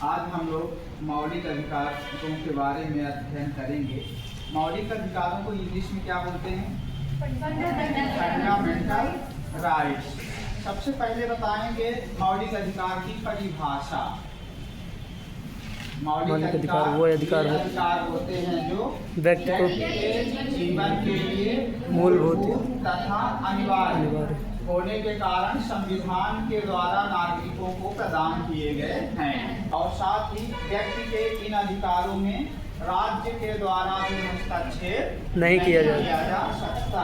आज हम लोग मौलिक अधिकारों के बारे में अध्ययन करेंगे। मौलिक अधिकारों को इंग्लिश में क्या बोलते हैं? Fundamental rights. सबसे पहले बताएंगे मौलिक अधिकार की परिभाषा। मौलिक अधिकार वो अधिकार होते हैं जो व्यक्ति को के जीवन के लिए मूलभूत तथा अनिवार्य होने के कारण संविधान के द्वारा नागरिकों को प्रदान किए गए हैं और साथ ही व्यक्ति के इन अधिकारों में राज्य के द्वारा भी हस्तक्षेप नहीं किया जा सकता।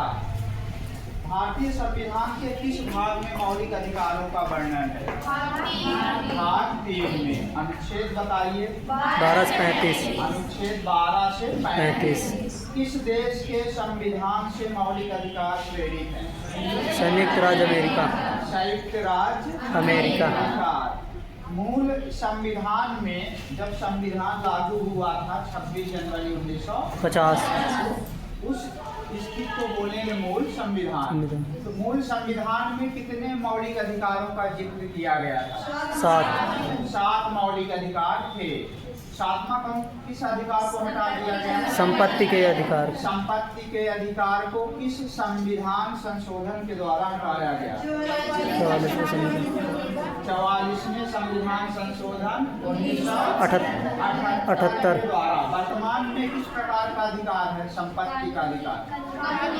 भारतीय संविधान के किस भाग में मौलिक अधिकारों का वर्णन है? भाग 3 में। अनुच्छेद बताइए। 12 से 35। अनुच्छेद 12 से 35। किस देश के संविधान से मौलिक अधिकार प्रेरित हैं? संयुक्त राज्य अमेरिका। संयुक्त राज्य अमेरिका। मूल संविधान में जब संविधान लागू हुआ था 26 जनवरी 1950, उस स्थिति को बोलेंगे मूल संविधान। तो मूल संविधान में कितने मौलिक अधिकारों का जिक्र किया गया था? 7 मौलिक अधिकार थे। 7वां किस अधिकार को हटा दिया गया? संपत्ति के अधिकार। संपत्ति के अधिकार को किस संविधान संशोधन के द्वारा हटाया गया? 44वें संविधान संशोधन 1978 द्वारा। वर्तमान में किस प्रकार का अधिकार है? संपत्ति का अधिकार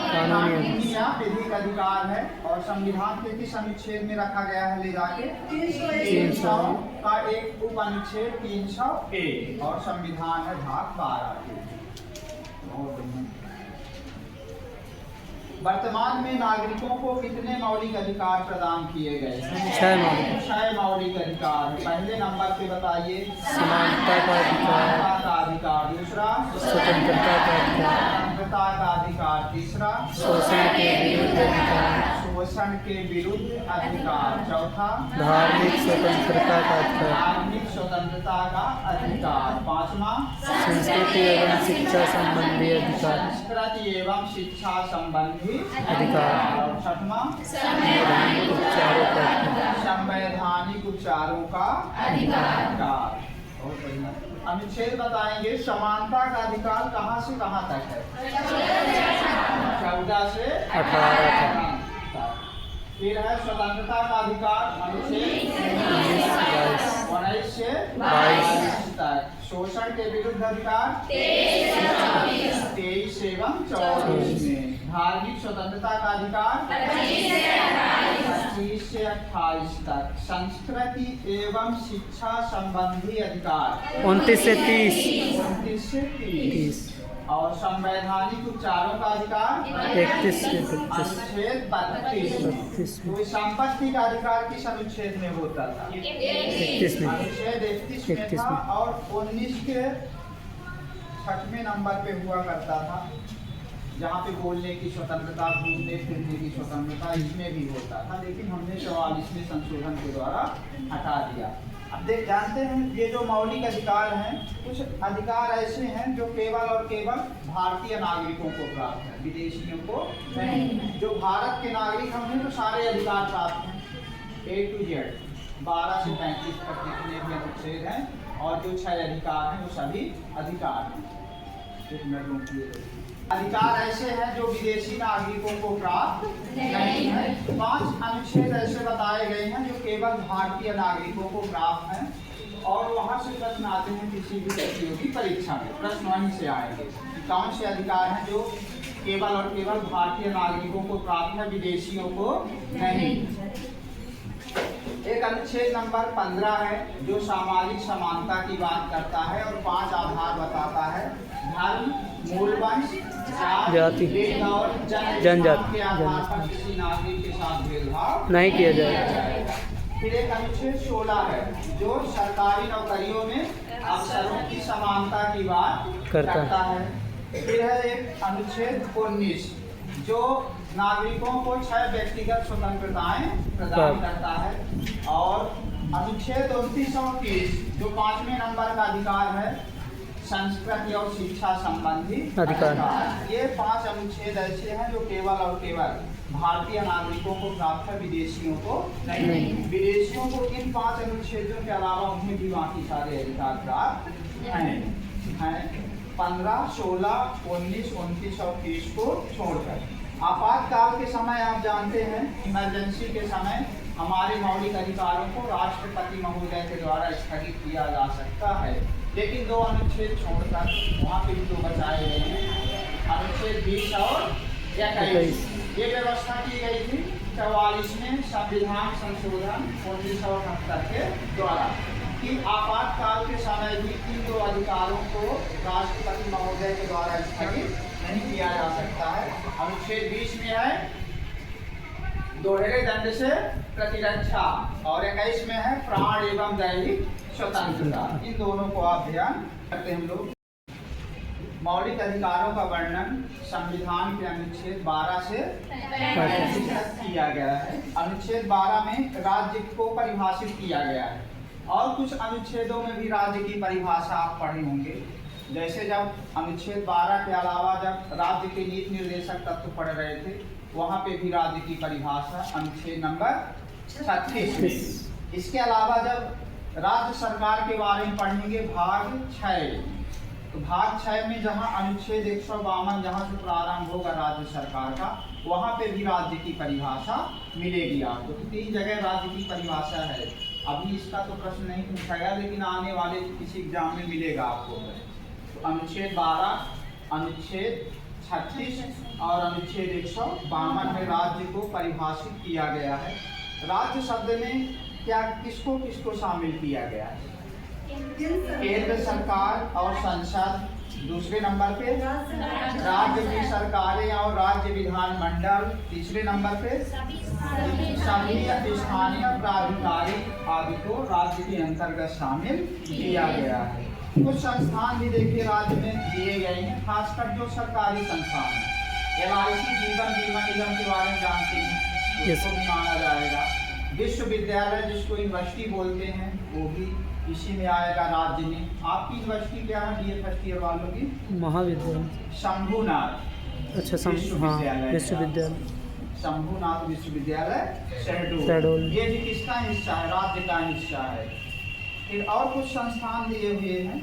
कानूनी या विधिक अधिकार है। और संविधान के किस अनुच्छेद में रखा गया है? ले जाके 300 का एक उप अनुच्छेद 300A और संविधान है भाग 12। वर्तमान में नागरिकों को कितने मौलिक अधिकार प्रदान किए गए हैं? 6 मौलिक अधिकार। पहले नंबर पे बताइए। समानता का अधिकार। दूसरा स्वतंत्रता का अधिकार। स्वतंत्रता का अधिकार। तीसरा शोषण के विरुद्ध अधिकार। शोषण के विरुद्ध अधिकार। चौथा धार्मिक स्वतंत्रता का अधिकार। धार्मिक स्वतंत्रता का अधिकार। 5वां संस्कृति एवं शिक्षा संबंधी अधिकार। संस्कृति एवं शिक्षा संबंधी अधिकार। और 6वां संवैधानिक उपचारों का अधिकार। संवैधानिक उपचारों का अधिकार। बहुत बढ़िया। अनुच्छेद बताएंगे। समानता का अधिकार कहाँ से कहाँ तक है? 14 से 18 तक। फिर है स्वतंत्रता का अधिकार। अनुच्छेद 19 से 22 तक। शोषण के विरुद्ध अधिकार 23 एवं 24 में। धार्मिक स्वतंत्रता का अधिकार 25 से 28 तक। संस्कृति एवं शिक्षा संबंधी अधिकार 29 से 30। 29 से 30। और संवैधानिक उपचारों का अधिकार 31 से 32। अनुच्छेद 32 में। तो संपत्ति का अधिकार किस अनुच्छेद में होता था? 31 में। अनुच्छेद 31 में था। और 19 के 6वें नंबर पे हुआ करता था, जहाँ पे बोलने की स्वतंत्रता, घूमने फिरने की स्वतंत्रता इसमें भी होता था, लेकिन हमने 44वें संशोधन के द्वारा हटा दिया। अब जानते हैं ये जो मौलिक अधिकार हैं, कुछ अधिकार ऐसे हैं जो केवल और केवल भारतीय नागरिकों को प्राप्त है, विदेशियों को नहीं। जो भारत के नागरिक होंगे तो सारे अधिकार प्राप्त हैं A to Z। 12 से 35 तक जितने भी अनुच्छेद हैं और जो 6 अधिकार हैं वो सभी अधिकार हैं। एक मिनट रुकिए। अधिकार ऐसे हैं जो विदेशी नागरिकों को प्राप्त नहीं है। 5 अनुच्छेद ऐसे बताए गए हैं जो केवल भारतीय नागरिकों को प्राप्त हैं। और वहाँ से प्रश्न आते हैं किसी भी प्रतियोगी परीक्षा में, प्रश्न वहीं से आएंगे। कौन से अधिकार हैं जो केवल और केवल भारतीय नागरिकों को प्राप्त है, विदेशियों को नहीं? एक अनुच्छेद नंबर 15 है जो सामाजिक समानता की बात करता है और 5 आधार बताता है। धर्म, मूल वंश, जाति और जनजाति के आधार पर किसी नागरिक के साथ भेदभाव नहीं किया जाएगा। फिर एक अनुच्छेद 16 है जो सरकारी नौकरियों में अवसरों की समानता की बात करता है। फिर है एक अनुच्छेद 19 जो नागरिकों को 6 व्यक्तिगत स्वतंत्रताएं प्रदान करता है। और अनुच्छेद 29 और 30 जो 5वें नंबर का अधिकार है, संस्कृति और शिक्षा संबंधी अधिकार। ये 5 अनुच्छेद ऐसे हैं जो केवल और केवल भारतीय नागरिकों को प्राप्त है, विदेशियों को नहीं। विदेशियों को इन 5 अनुच्छेदों के अलावा उन्हें भी बाकी सारे अधिकार प्राप्त हैं। 15, 16, 19, 29 और 30 को छोड़कर। आपातकाल के समय आप जानते हैं, इमरजेंसी के समय हमारे मौलिक अधिकारों को राष्ट्रपति महोदय के द्वारा स्थगित किया जा सकता है, लेकिन 2 अनुच्छेद छोड़कर वहाँ पे 2 बचाए गए हैं, अनुच्छेद 20 और 21। ये व्यवस्था की गई थी 44वें संविधान संशोधन 1978 के द्वारा कि आपातकाल के समय भी इन 2 अधिकारों को राष्ट्रपति महोदय के द्वारा स्थगित नहीं किया जा सकता है। अनुच्छेद 20 में है दोहरे दंड से प्रतिरक्षा और 21 में है प्राण एवं दैहिक स्वतंत्रता। इन दोनों को आप ध्यान करते हम लोग। मौलिक अधिकारों का वर्णन संविधान के अनुच्छेद 12 से 35 तक किया गया है। अनुच्छेद 12 में राज्य को परिभाषित किया गया है और कुछ अनुच्छेदों में भी राज्य की परिभाषा आप पढ़े होंगे। जैसे जब अनुच्छेद 12 के अलावा जब राज्य के नीति निर्देशक तत्व पढ़ रहे थे, वहाँ पे भी राज्य की परिभाषा अनुच्छेद नंबर 36 में। इसके अलावा जब राज्य सरकार के बारे में पढ़ेंगे भाग 6, तो भाग 6 में जहाँ अनुच्छेद 152 जहाँ से प्रारंभ होगा राज्य सरकार का, वहाँ पे भी राज्य की परिभाषा मिलेगी आपको। तो 3 जगह राज्य की परिभाषा है। अभी इसका तो प्रश्न नहीं पूछा गया, लेकिन आने वाले किसी एग्जाम में मिलेगा आपको। तो अनुच्छेद 12, अनुच्छेद 36 और अनुच्छेद 152 में राज्य को परिभाषित किया गया है। राज्य शब्द में क्या किसको किसको शामिल किया गया है? केंद्र सरकार और संसद, दूसरे नंबर पे राज्य की सरकारें और राज्य विधानमंडल, तीसरे नंबर पे सभी स्थानीय प्राधिकारी आदि को राज्य के अंतर्गत शामिल किया गया है। कुछ संस्थान भी देखिए राज्य में दिए गए हैं, खासकर जो सरकारी संस्थान है। LIC जीवन बीमा निगम के बारे में जानते हैं, उसको भी माना जाएगा। विश्वविद्यालय जिसको यूनिवर्सिटी बोलते हैं, वो भी इसी में आएगा राज्य में। आपकी यूनिवर्सिटी क्या है BA फर्स्ट ईयर वालों की? महाविद्यालय शंभुनाथ। अच्छा, विश्वविद्यालय शंभुनाथ विश्वविद्यालय शहडोल। ये भी किसका हिस्सा है? राज्य का हिस्सा है। फिर और कुछ संस्थान दिए हुए हैं,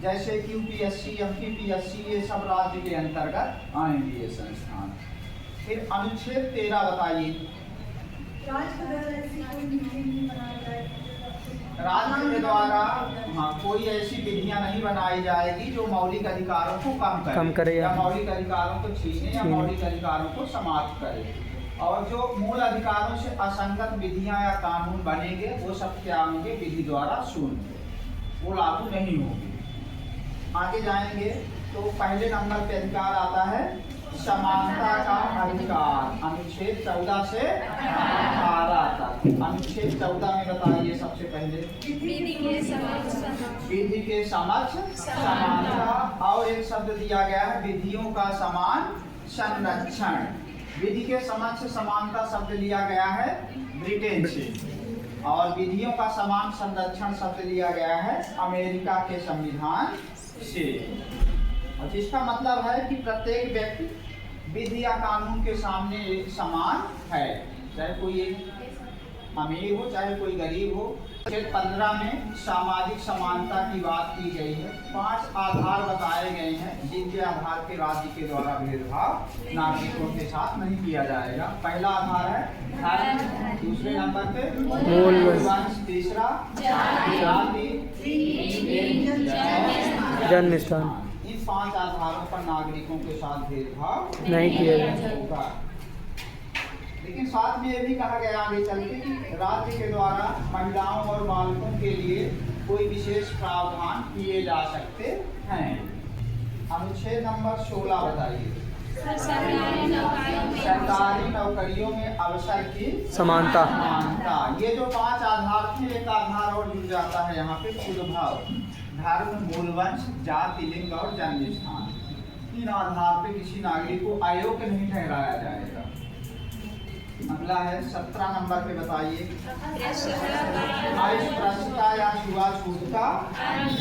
जैसे QPSC, MPPSC, ये सब राज्य के अंतर्गत आएंगे ये संस्थान। फिर अनुच्छेद 13 बताइए। राज्य के द्वारा कोई ऐसी विधियां नहीं बनाई जाएगी जो मौलिक अधिकारों को कम करे या मौलिक अधिकारों को छीने या मौलिक अधिकारों को समाप्त करे। और जो मूल अधिकारों से असंगत विधियां या कानून बनेंगे वो सब क्या होंगे? विधि द्वारा शून्य, वो लागू नहीं होंगे। आगे जाएंगे तो पहले नंबर पे अधिकार आता है समानता का अधिकार, अनुच्छेद 14 से 18 तक। अनुच्छेद 14 में बताइए सबसे पहले विधि के समक्ष समानता, और एक शब्द दिया गया है विधियों का समान संरक्षण। विधि के समक्ष समानता शब्द लिया गया है ब्रिटेन से, और विधियों का समान संरक्षण शब्द लिया गया है अमेरिका के संविधान से। और जिसका मतलब है कि प्रत्येक व्यक्ति विधि या कानून के सामने एक समान है, चाहे कोई एक अमीर हो चाहे कोई गरीब हो। अनुच्छेद 15 में सामाजिक समानता की बात की गई है। 5 आधार बताए गए हैं जिनके आधार पे राज्य के द्वारा भेदभाव नागरिकों के साथ नहीं किया जाएगा। पहला आधार है धर्म, दूसरे नंबर पे वंश, तीसरा जाति, जन्म स्थान। इन 5 आधारों पर नागरिकों के साथ भेदभाव नहीं किया जाएगा। लेकिन साथ में ये भी कहा गया आगे चल के कि राज्य के द्वारा महिलाओं और बालकों के लिए कोई विशेष प्रावधान किए जा सकते हैं। अनुच्छेद नंबर 16 बताइए। सरकारी नौकरियों में अवसर की समानता। ये जो 5 आधार थे, एक आधार और जुड़ जाता है यहाँ पे खुदभाव, धर्म, मूलवंश, जाति, लिंग और जन्म स्थान। इन आधार पे किसी नागरिक को अयोग्य नहीं ठहराया जाएगा। अगला है 17 नंबर पे बताइए। अस्पृश्यता या छुआछूत का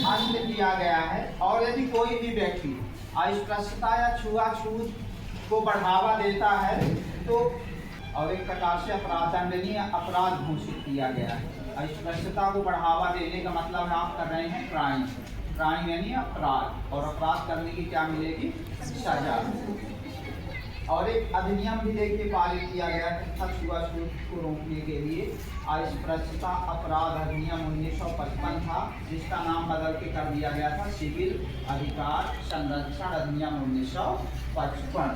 अंत किया गया है। और यदि कोई भी व्यक्ति अस्पृश्यता या छुआछूत को बढ़ावा देता है तो और एक प्रकार से अपराध दंडनीय अपराध घोषित किया गया है। अस्पृश्यता को बढ़ावा देने का मतलब है आप कर रहे हैं क्राइम, क्राइम यानी अपराध, और अपराध करने की क्या मिलेगी? सजा। और एक अधिनियम भी देखिए पारित किया गया है छुआछूत को रोकने के लिए। अस्पृश्यता अपराध अधिनियम 1955 था, जिसका नाम बदल के कर दिया गया था सिविल अधिकार संरक्षण अधिनियम 1955,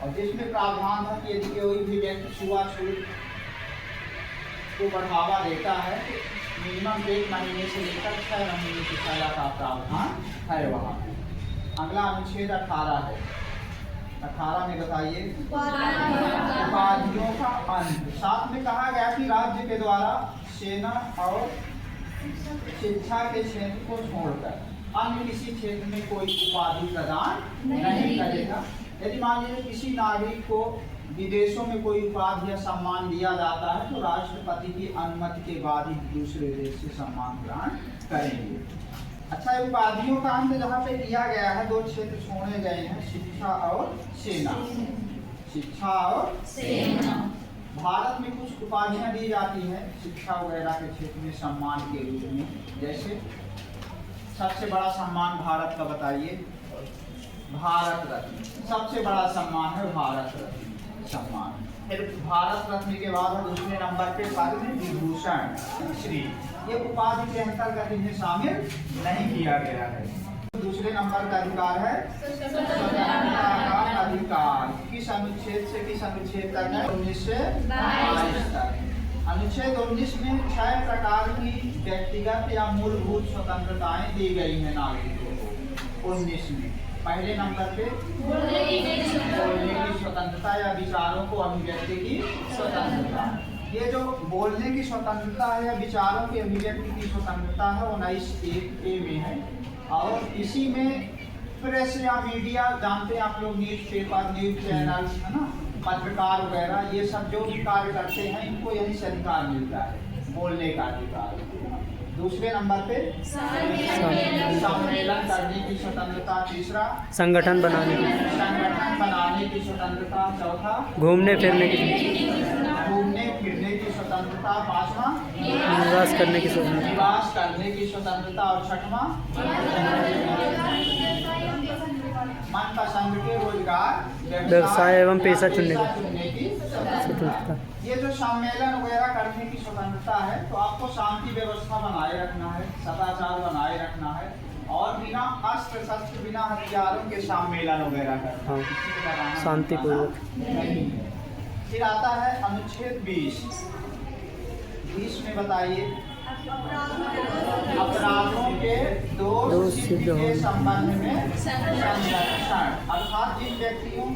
और जिसमें प्रावधान था कि यदि कोई भी व्यक्ति छुआछूत को बढ़ावा देता है तो मिनिमम 1 महीने से लेकर 6 महीने की सजा का प्रावधान है वहाँ पे। अगला अनुच्छेद 18 है। 18 में बताइए उपाधियों का अंत। साथ में कहा गया कि राज्य के द्वारा सेना और शिक्षा के क्षेत्र को छोड़कर अन्य किसी क्षेत्र में कोई उपाधि प्रदान नहीं करेगा। यदि मान लीजिए किसी नागरिक को विदेशों में कोई उपाधि या सम्मान दिया जाता है तो राष्ट्रपति की अनुमति के बाद ही दूसरे देश से सम्मान ग्रहण करेंगे। अच्छा, उपाधियों का अंत जहाँ पे किया गया है, 2 क्षेत्र छोड़े गए हैं, शिक्षा और सेना। शिक्षा और सेना। भारत में कुछ उपाधियाँ दी जाती हैं शिक्षा वगैरह के क्षेत्र में सम्मान के रूप में। जैसे सबसे बड़ा सम्मान भारत का बताइए? भारत रत्न सबसे बड़ा सम्मान है, भारत रत्न सम्मान। फिर भारत रत्न के बाद दूसरे नंबर पे पद्म विभूषण श्री, ये उपाधि के अंतर्गत इन्हें शामिल नहीं किया गया है। दूसरे नंबर का अधिकार है स्वतंत्रता का अधिकार। किस अनुच्छेद से किस अनुच्छेद तक है? 19 से 22 तक। अनुच्छेद 19 में 6 प्रकार की व्यक्तिगत या मूलभूत स्वतंत्रताएं दी गई हैं नागरिकों को। 19 में पहले नंबर पे बोलने की स्वतंत्रता या विचारों को अभिव्यक्ति की स्वतंत्रता। ये जो बोलने की स्वतंत्रता है या विचारों की अभिव्यक्ति की स्वतंत्रता है वो 19(1)(a) में है। और इसी में प्रेस या मीडिया, जानते हैं आप लोग, न्यूज़पेपर, न्यूज़ चैनल है ना, पत्रकार वगैरह, ये सब जो भी कार्य करते हैं इनको यही से अधिकार मिलता है, बोलने का अधिकार। दूसरे नंबर पे सम्मेलन करने की स्वतंत्रता। तीसरा संगठन बनाने की स्वतंत्रता। चौथा घूमने फिरने की स्वतंत्रता। पांचवा निवास करने की स्वतंत्रता। और छठवां मनपसंद के रोजगार, व्यवसाय एवं पेशा चुनने की स्वतंत्रता। ये जो सम्मेलन वगैरह करने की स्वतंत्रता है, तो आपको शांति व्यवस्था बनाए रखना है, सदाचार बनाए रखना है, और बिना अस्त्र शस्त्र, बिना हथियारों के सम्मेलन वगैरह करना, शांतिपूर्वक नहीं है। फिर आता है अनुच्छेद 20 में बताइए अपराधों के दोष सिद्ध के संबंध में संरक्षण। अर्थात जिन व्यक्तियों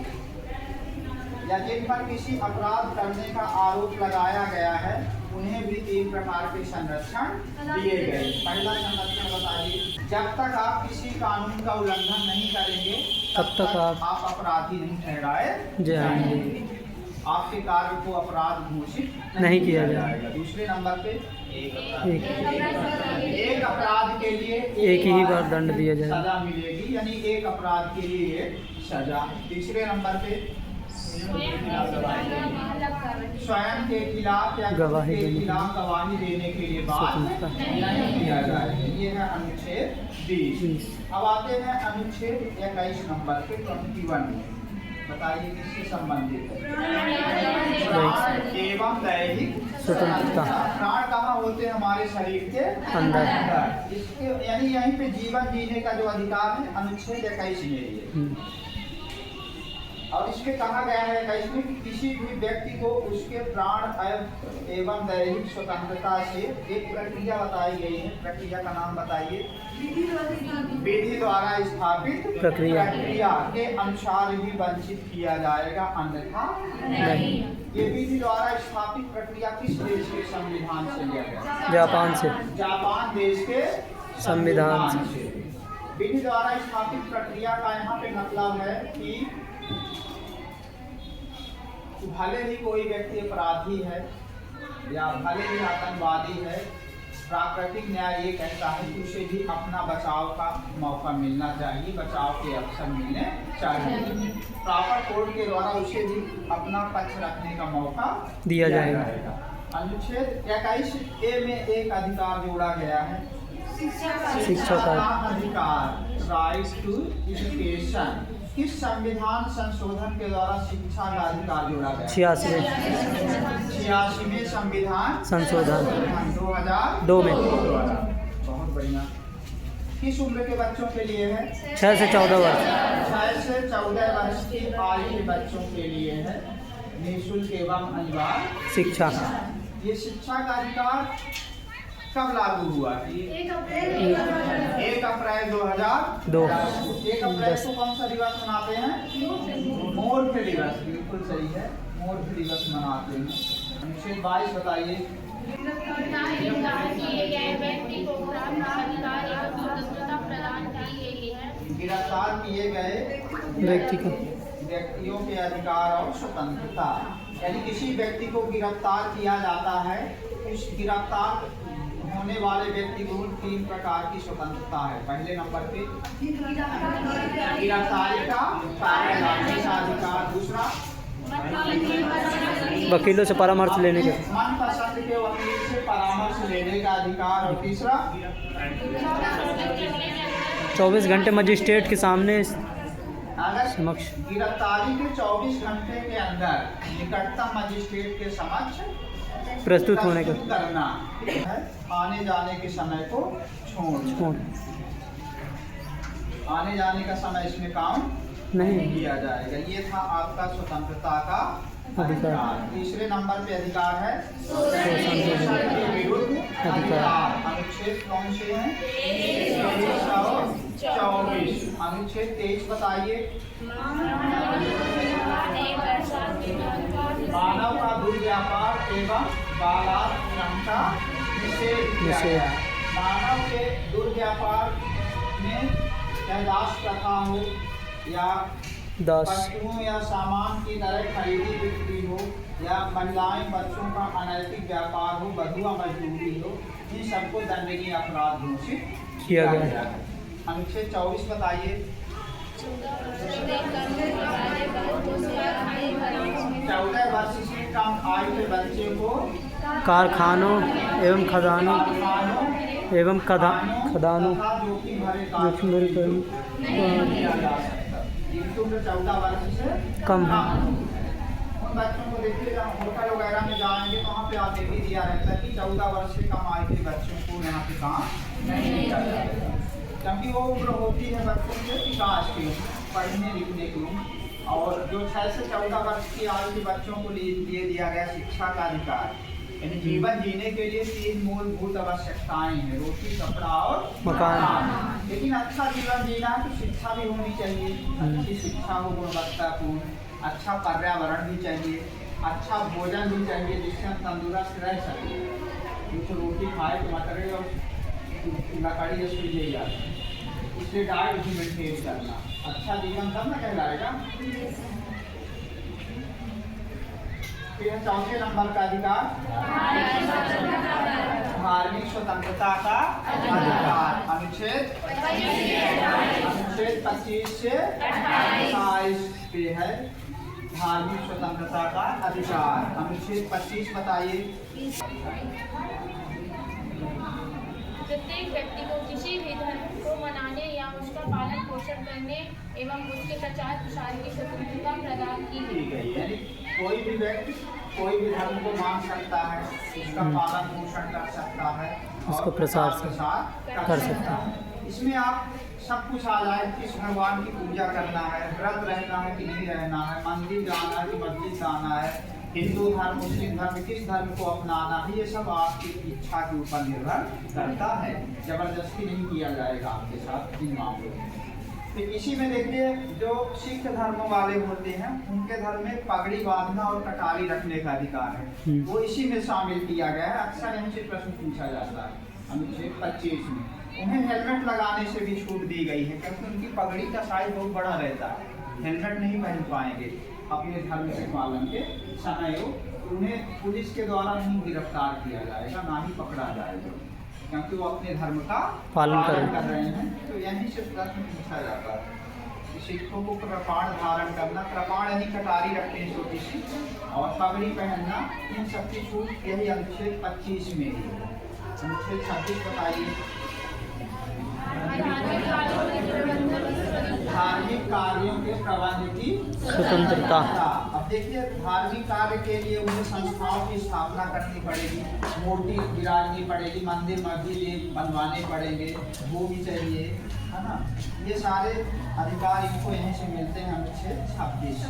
या जिन पर किसी अपराध करने का आरोप लगाया गया है उन्हें भी 3 प्रकार के संरक्षण दिए गए। पहला संरक्षण बताइए? जब तक आप किसी कानून का उल्लंघन नहीं करेंगे तब तक आप अपराधी नहीं ठहराए जाएंगे, आपके कार्य को अपराध घोषित नहीं किया जाएगा। दूसरे नंबर पे एक अपराध के लिए एक ही बार दंड दिया जाएगा, सजा मिलेगी, यानी एक अपराध के लिए सजा। तीसरे नंबर पे स्वयं के खिलाफ या गवाही देने के लिए बात नहीं किया जाएगा। ये है अनुच्छेद 20। अब आते हैं अनुच्छेद 21 नंबर पे 21। बताइए किससे संबंधित है? एवं दैहिक स्वतंत्रता। प्राण कहाँ होते हैं? हमारे शरीर के अंदर। इसके यानी यहीं पे जीवन जीने का जो अधिकार है अनुच्छेद 21 में है। और इसमें कहा गया है 21 में कि किसी भी व्यक्ति को उसके प्राण एवं दैहिक स्वतंत्रता से एक प्रक्रिया बताई गई है। प्रक्रिया का नाम बताइए? विधि द्वारा स्थापित प्रक्रिया के अनुसार ही वंचित किया जाएगा, अन्यथा नहीं। ये विधि द्वारा स्थापित प्रक्रिया किस देश के संविधान से लिया गया? जापान देश के संविधान से। विधि द्वारा स्थापित प्रक्रिया का यहाँ पे मतलब है कि तो भले ही कोई व्यक्ति अपराधी है या भले ही आतंकवादी है, प्राकृतिक न्याय ये कहता है कि उसे भी अपना बचाव का मौका मिलना चाहिए, बचाव के अवसर मिलने चाहिए। प्रॉपर कोर्ट के द्वारा उसे भी अपना पक्ष रखने का मौका दिया जाएगा। अनुच्छेद 21A में एक अधिकार जोड़ा गया है, शिक्षा का अधिकार, राइट टू एजुकेशन। किस संविधान संशोधन के द्वारा शिक्षा का अधिकार जोड़ा गया? 86वें संविधान संशोधन 2002 में। बहुत बढ़िया। किस उम्र के बच्चों के लिए है? 6 से 14 वर्ष। 6 से 14 वर्ष की आयु के बच्चों के लिए है निःशुल्क एवं अनिवार्य शिक्षा। ये शिक्षा का अधिकार कब लागू हुआ? 1 अप्रैल 2002। 1 अप्रैल को कौन सा दिवस मनाते हैं? मूर्ख दिवस। बिल्कुल सही है, मूर्ख दिवस मनाते हैं। अनुच्छेद 22 बताइए। गिरफ्तार किए गए व्यक्ति को प्राप्त अधिकार एवं स्वतंत्रता प्रदान की गई है। गिरफ्तार किए गए व्यक्तियों के अधिकार और स्वतंत्रता, यानी किसी व्यक्ति को गिरफ्तार किया जाता है, उस गिरफ्तार होने वाले व्यक्ति को 3 प्रकार की स्वतंत्रता है। पहले नंबर पे गिरफ्तारी का अधिकार, दूसरा वकीलों से परामर्श लेने का, मनपसंद के वकील से परामर्श लेने का अधिकार, और तीसरा 24 घंटे मजिस्ट्रेट के सामने अगर समक्ष गिरफ्तारी के 24 घंटे के अंदर निकटतम मजिस्ट्रेट के समक्ष प्रस्तुत होने का करना है। आने जाने के समय को छोड़, आने जाने का समय इसमें काम नहीं किया जाएगा। ये था आपका स्वतंत्रता का अधिकार। तीसरे नंबर पे अधिकार है शोषण के विरुद्ध अधिकार। अनुच्छेद कौन से हैं? 2324। अनुच्छेद 23 बताइए। मानव का दुर्व्यापार एवं बलात्कार का निषेध किया गया है। मानव के दुर्व्यापार में चाहे दास प्रथा हो या वस्तुओं या सामान की तरह खरीदी बिक्री हो, या महिलाएं बच्चों का अनैतिक व्यापार हो, बधुआ मजदूरी हो, इन सबको दंडनीय अपराध घोषित किया गया है। अनुच्छेद 24 बताइए। 14 वर्ष से कम आयु के बच्चे को कारखानों एवं खदानों जोखिम भरे काम किया जा सकता है। जिनकी उम्र 14 वर्ष से कम है। उन बच्चों को देखिए, जब होटल वगैरह में जाएंगे तो वहाँ पे आगे भी दिया रहता है कि 14 वर्ष से कम आयु के बच्चों को यहाँ पे काम नहीं किया जाएगा, क्योंकि वो उम्र होती है बच्चों के विकास की, पढ़ने लिखने की। और जो 6 से 14 वर्ष की आयु के बच्चों को लिए दिया गया शिक्षा का अधिकार, यानी जीवन जीने के लिए 3 मूलभूत आवश्यकताएं हैं, रोटी, कपड़ा और मकान। लेकिन अच्छा जीवन जीना है तो शिक्षा भी होनी चाहिए। अच्छी शिक्षा हो, गुणवत्तापूर्ण, अच्छा पर्यावरण भी चाहिए, अच्छा भोजन भी चाहिए जिससे हम तंदुरुस्त रह सकें। कुछ रोटी खाए तो मटरे और लकड़ी सूझे जाए, इसलिए डाइट भी मेंटेन करना। अच्छा जीवन तब ना कहलाएगा। फिर 4 नंबर का अधिकार, धार्मिक स्वतंत्रता का अधिकार। अनुच्छेद 25 से 28 पे है धार्मिक स्वतंत्रता का अधिकार। अनुच्छेद 25 बताइए। प्रत्येक व्यक्ति को किसी भी धर्म को मनाने या उसका पालन पोषण करने एवं उसके प्रचार प्रसार की स्वतंत्रता प्रदान की गई है। कोई भी व्यक्ति कोई भी धर्म को मान सकता है, उसका पालन पोषण कर सकता है, उसका प्रसार कर सकता है। इसमें आप सब कुछ आ जाए, किस भगवान की पूजा करना है, व्रत रहना है कि नहीं रहना है, मंदिर जाना है कि मस्जिद जाना है, हिंदू धर्म, मुस्लिम धर्म, किस धर्म को अपनाना है, ये सब आपकी इच्छा के ऊपर निर्भर करता है। जबरदस्ती नहीं किया जाएगा आपके साथ इन मामलों में। तो इसी में देखिए, जो सिख धर्म वाले होते हैं उनके धर्म में पगड़ी बांधना और कटारी रखने का अधिकार है, वो इसी में शामिल किया गया है। अक्सर इनसे प्रश्न पूछा जाता है। अनुच्छेद 25 में उन्हें हेलमेट लगाने से भी छूट दी गई है, क्योंकि उनकी पगड़ी का साइज बहुत बड़ा रहता है, हेलमेट नहीं पहन पाएंगे। अपने धर्म के पालन के समय हो, उन्हें पुलिस के द्वारा नहीं गिरफ्तार किया जाएगा, ना ही पकड़ा जाएगा, क्योंकि वो अपने धर्म का पालन कर रहे हैं। तो यहीं से प्रश्न पूछा जाता है कि सिखों को कृपाण धारण करना, कृपाण यानी कटारी रखते हैं छोटी सी, और पगड़ी पहनना, इन सबकी छूट यही अनुच्छेद 25 में ही है। अनुच्छेद 26 बताइए। धार्मिक कार्यों के प्रबंध की स्वतंत्रता। अब देखिए, धार्मिक कार्य के लिए उन्हें संस्थाओं की स्थापना करनी पड़ेगी, मूर्ति गिरानी पड़ेगी, मंदिर मस्जिद बनवाने पड़ेंगे, भूमि चाहिए, है ना। ये सारे अधिकार इनको यहीं से मिलते हैं अनुच्छेद 26।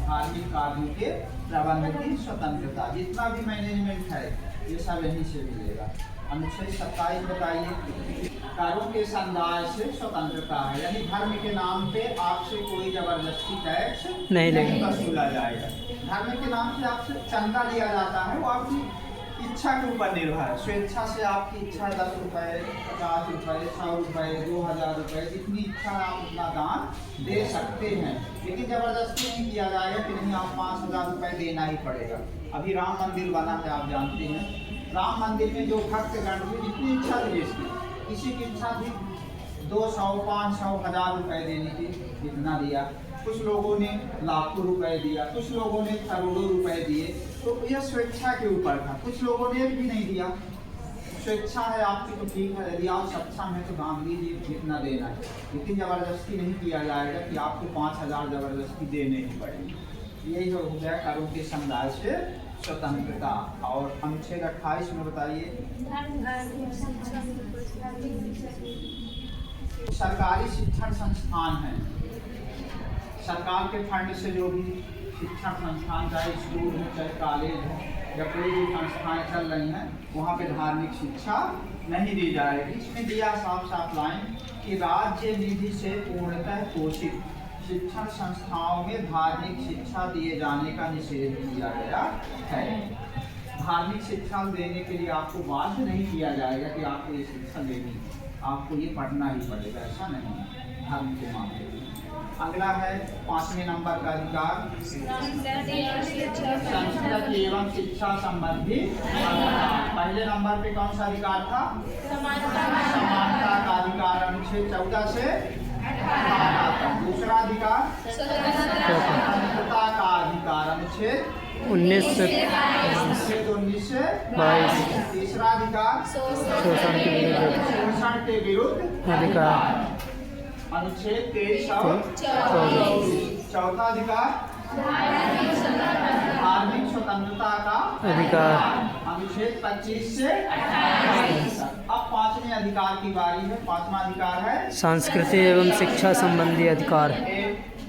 धार्मिक कार्यों के प्रबंध की स्वतंत्रता, जितना भी मैनेजमेंट है ये सब यहीं से मिलेगा। अनुच्छेद 27 बताइए। करों के संदाय से स्वतंत्रता है, यानी धर्म के नाम पे आपसे कोई जबरदस्ती टैक्स नहीं वसूला जाएगा। धर्म के नाम से आपसे चंदा लिया जाता है, वो आपकी इच्छा के ऊपर निर्भर है। स्वेच्छा से आपकी इच्छा 10 रुपये, 50 रुपये, 100 रुपये, 2000 रुपये, जितनी इच्छा आप उतना दान दे सकते हैं, लेकिन जबरदस्ती नहीं किया जाएगा कि नहीं आप 5000 रुपये देना ही पड़ेगा। अभी राम मंदिर बना है, आप जानते हैं, राम मंदिर में जो भक्तगण थे, जितनी इच्छा थी इसकी, किसी की इच्छा थी 200, 500, 1000 रुपये देने की, जितना दिया। कुछ लोगों ने लाखों रुपए दिया, कुछ लोगों ने करोड़ों रुपए दिए, तो यह स्वेच्छा के ऊपर था। कुछ लोगों ने भी नहीं दिया, स्वेच्छा है आपकी तो ठीक है, यदि आप सक्षम है तो दान दीजिए जितना देना है, लेकिन जबरदस्ती नहीं किया जाएगा कि आपको 5000 जबरदस्ती देने ही पड़ेगी। यही हो गया करों के समुदाय से स्वतंत्रता। और अनुच्छेद 28 में बताइए। सरकारी शिक्षण संस्थान है, सरकार के फंड से जो भी शिक्षण संस्थान, चाहे स्कूल है, चाहे कॉलेज है, या कोई भी संस्थाएं चल रही हैं, वहाँ पे धार्मिक शिक्षा नहीं दी जाएगी। इसमें दिया साफ साफ लाइन कि राज्य निधि से पूर्णतः पोषित शिक्षण संस्थाओं में धार्मिक शिक्षा दिए जाने का निषेध किया गया है। धार्मिक शिक्षा देने के लिए आपको बाध्य नहीं किया जाएगा कि आपको ये शिक्षा लेनी, आपको ये पढ़ना ही पड़ेगा, ऐसा नहीं है धर्म के मामले में। अगला है 5वें नंबर का अधिकार, संस्कृत एवं शिक्षा संबंधी अधिकार। पहले नंबर पे कौन सा अधिकार था? समानता का अधिकार, अनुच्छेद 14 से 18। दूसरा अधिकार स्वतंत्रता का अधिकार, अनुच्छेद 19 से 22। तीसरा अधिकार शोषण के विरुद्ध अधिकार, अनुच्छेद 23 और 24। चौथा अधिकार धार्मिक स्वतंत्रता का अधिकार, अनुच्छेद 25 से 28 तक। अब 5वें अधिकार की बारी है। 5वां अधिकार है सांस्कृतिक एवं शिक्षा संबंधी अधिकार।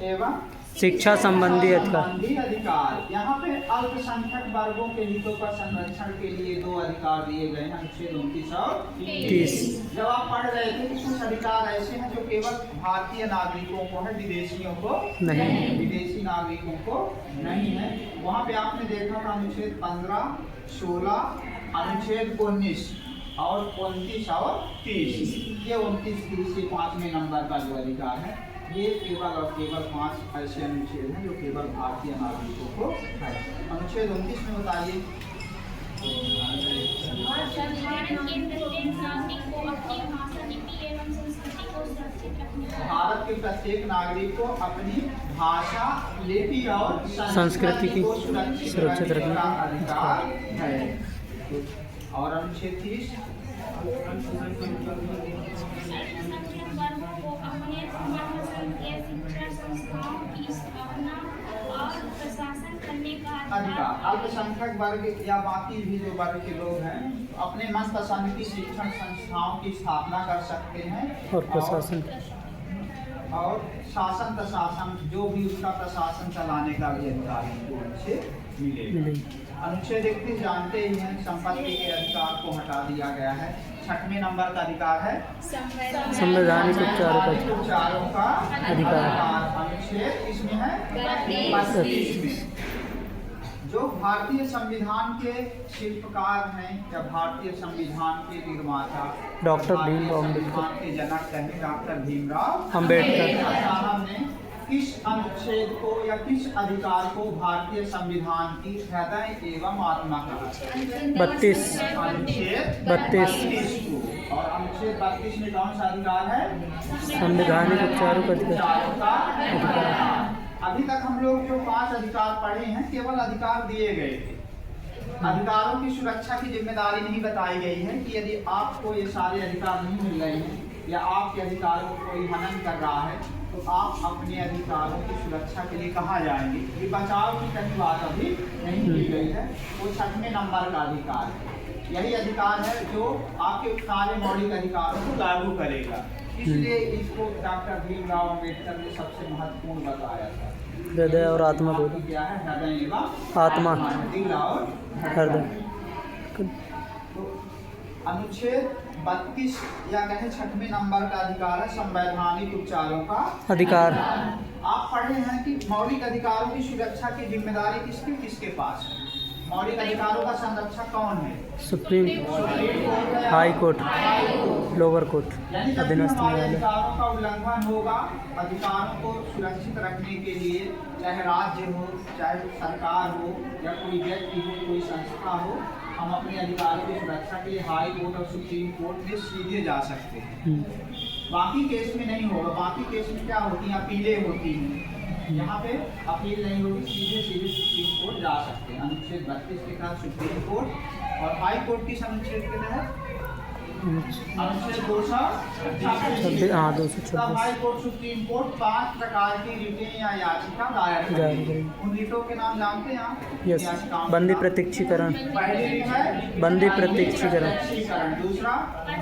एवं शिक्षा संबंधी अधिकार। यहाँ पे अल्पसंख्यक वर्गों के हितों का संरक्षण के लिए 2 अधिकार दिए गए हैं, अनुच्छेद 29 और 30। जब आप पढ़ रहे थे कि कुछ अधिकार ऐसे हैं जो केवल भारतीय नागरिकों को है, विदेशियों को नहीं, विदेशी नागरिकों को नहीं है। वहाँ पे आपने देखा था अनुच्छेद 15, 16, अनुच्छेद 19 और 29 और 30। ये 29, 30 ये 5वें नंबर का जो अधिकार है, ये केवल और केवल 5 ऐसे अनुच्छेद हैं जो केवल भारतीय नागरिकों को है। अनुच्छेद 29 में बताइए। भारत के प्रत्येक नागरिक को अपनी भाषा, लिपि और संस्कृति की सुरक्षित रखने का अधिकार है। और अनुच्छेद 30 अधिकार। अल्पसंख्यक वर्ग या बाकी भी जो वर्ग के लोग हैं अपने मनपसंद की शिक्षण संस्थाओं की स्थापना कर सकते हैं और प्रशासन और शासन प्रशासन जो भी उसका प्रशासन चलाने का भी अधिकार उनसे मिलेगा। अनुच्छेद 31 जानते ही हैं, संपत्ति के अधिकार को हटा दिया गया है। 6वें नंबर का अधिकार है संवैधानिक उपचारों का अधिकार। अनुच्छेद इसमें है 32 में। जो भारतीय संविधान के शिल्पकार हैं या भारतीय संविधान के निर्माता डॉक्टर भीमराव अम्बेडकर के जनक हैं डॉक्टर भीमराव अम्बेडकर साहब ने किस अनुच्छेद को या किस अधिकार को भारतीय संविधान की हृदय एवं आत्मा कहा? 32 अनुच्छेद 32 को। और अनुच्छेद 32 में कौन सा अधिकार है? संवैधानिक उपचारों का अधिकार। उपचारों का अधिकार। अभी तक हम लोग जो 5 अधिकार पढ़े हैं केवल अधिकार दिए गए थे। अधिकारों की सुरक्षा की जिम्मेदारी नहीं बताई गई है कि यदि आपको ये सारे अधिकार नहीं मिल रहे हैं या आपके अधिकारों को कोई हनन कर रहा है तो आप अपने अधिकारों की सुरक्षा के लिए कहाँ जाएंगे? ये बचाव की कहीं बात अभी नहीं की गई है। वो 6वें नंबर का अधिकार है। यही अधिकार है जो आपके सारे मौलिक अधिकारों को लागू करेगा। इसलिए इसको डॉक्टर भीमराव अम्बेडकर ने सबसे महत्वपूर्ण बताया था। हृदय और आत्मा को क्या है? हृदय एवं आत्मा, दिल और हृदय। तो अनुच्छेद 32 या कहें 6वें नंबर का अधिकार है संवैधानिक उपचारों का अधिकार। आप पढ़े हैं कि मौलिक अधिकारों की सुरक्षा की जिम्मेदारी किसके पास है? मौलिक अधिकारों का संरक्षक कौन है? सुप्रीम कोर्ट है, हाई कोर्ट, लोअर कोर्ट, यानी जब भी अधीनस्थ हमारे न्यायालय। अधिकारों का उल्लंघन होगा, अधिकारों को सुरक्षित रखने के लिए चाहे राज्य हो, चाहे सरकार हो या कोई व्यक्ति हो, कोई संस्था हो, हम अपने अधिकारों की सुरक्षा के लिए हाई कोर्ट और सुप्रीम कोर्ट में सीधे जा सकते हैं। बाकी केस में नहीं होगा। बाकी केस में क्या होती हैं? अपीलें होती हैं। यहाँ पे अपील नहीं होगी, सीधे सुप्रीम कोर्ट जा सकते हैं। अनुच्छेद 32 के तहत सुप्रीम कोर्ट और हाई कोर्ट किस अनुच्छेद के तहत? अनुच्छेद 226। हाँ, तब 226। हाई कोर्ट सुप्रीम कोर्ट 5 प्रकार की रिटें या याचिका दायर करेगी। उन रिटों के नाम जानते हैं आप? यस, याचिकाओं बंदी का? प्रत्यक्षीकरण, पहली रिट है बंदी प्रत्यक्षीकरण। दूसरा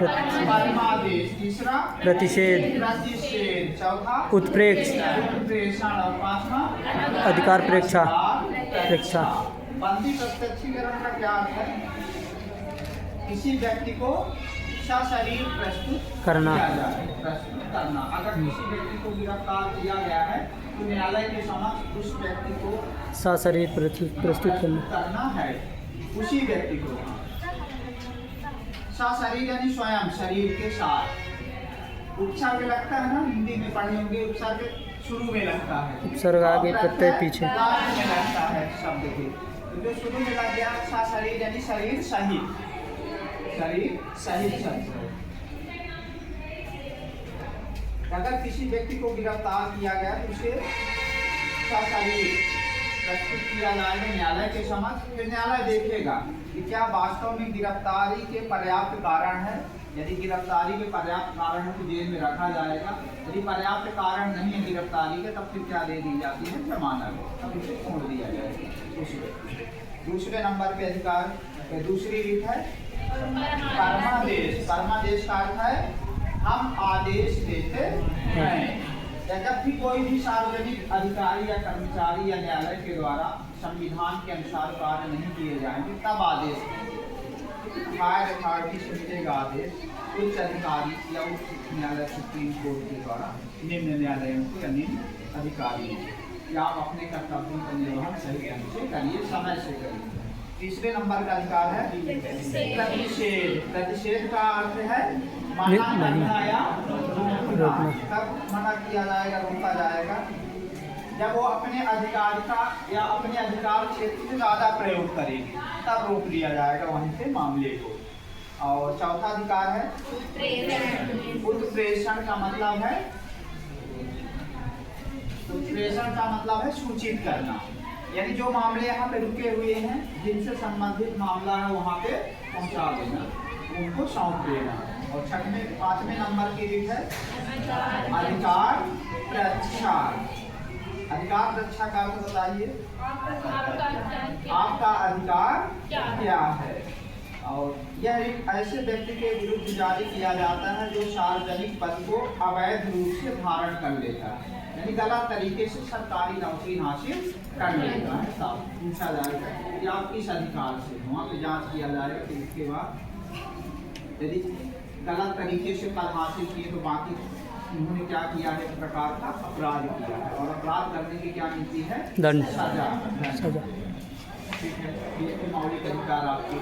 परमादेश, तीसरा प्रतिषेध, चौथा उत्प्रेक्ष, उत्प्रेक्षण और पांचवा अधिकार प्रेक्षा। बंदी प्रत्यक्षीकरण का क्या अर्थ है? किसी व्यक्ति को सशरीर प्रस्तुत करना। प्रस्तुत करना। अगर किसी व्यक्ति को गिरफ्तार किया गया है तो न्यायालय के समक्ष उस व्यक्ति को सशरीर प्रस्तुत करना है। उसी व्यक्ति को सशरीर यानी स्वयं शरीर के साथ। उपसर्ग लगता है ना, हिंदी में पढ़े होंगे, उपसर्ग शुरू में लगता है, उपसर्ग आगे, प्रत्यय पीछे। लास्ट में लगता है शब्द के। तो जो शुरू में लग गया सशरीर यानी शरीर सहित, शरीर सहित शब्द। अगर किसी व्यक्ति को गिरफ्तार किया गया तो उसे सशरीर प्रस्तुत किया जाएगा न्यायालय के समक्ष। फिर न्यायालय देखेगा कि क्या वास्तव में गिरफ्तारी के पर्याप्त कारण है। यदि गिरफ्तारी के पर्याप्त कारण है तो जेल में रखा जाएगा। यदि पर्याप्त कारण नहीं है गिरफ्तारी के, तब फिर क्या दे दी जाती है? जमानत। तब उसे छोड़ दिया जाएगा। दूसरे नंबर पे अधिकार दूसरी रीत है परमादेश। परमादेश का अर्थ है हम आदेश देते हैं। या जब भी कोई भी सार्वजनिक अधिकारी या कर्मचारी या न्यायालय के द्वारा संविधान के अनुसार कार्य नहीं किए जाएंगे तब आदेश हायर अथॉरिटी से मिलेगा आदेश। उच्च अधिकारी या उच्च न्यायालय सुप्रीम कोर्ट के द्वारा निम्न न्यायालयों को या निम्न अधिकारी या आप अपने कर्तव्यों का निर्वहन सही ढंग से करिए, समय से करिए। तीसरे नंबर का अधिकार है प्रतिषेध। प्रतिषेध का अर्थ है मना करना या रोकना। कब मना किया जाएगा, रोका जाएगा? जब वो अपने अधिकार का या अपने अधिकार क्षेत्र से ज़्यादा प्रयोग करेगी तब रोक लिया जाएगा वहीं से मामले को। और चौथा अधिकार है उत्प्रेषण का मतलब है, उत्प्रेषण का मतलब है सूचित करना। यानी जो मामले यहाँ पे रुके हुए हैं, जिनसे संबंधित मामला है वहाँ पे पहुँचा देना, उनको सौंप देना। और 5वें नंबर की रीत है अधिकार प्रक्षा। अधिकार प्रक्षा का अर्थ बताइए, आपका अधिकार क्या है? और यह एक ऐसे व्यक्ति के विरुद्ध जारी किया जाता है जो सार्वजनिक पद को अवैध रूप से धारण कर लेता है, यानी गलत तरीके से सरकारी नौकरी हासिल कर लेता है। तब पूछा जाएगा कि आप किस अधिकार से, वहाँ पे जांच किया जाएगा। फिर इसके बाद यदि गलत तरीके से पद हासिल किए तो बाकी उन्होंने क्या किया है, एक प्रकार का अपराध किया है। और अपराध करने की क्या नीति है? दंड, सजा। सजा। ठीक है, ये मौलिक अधिकार आपके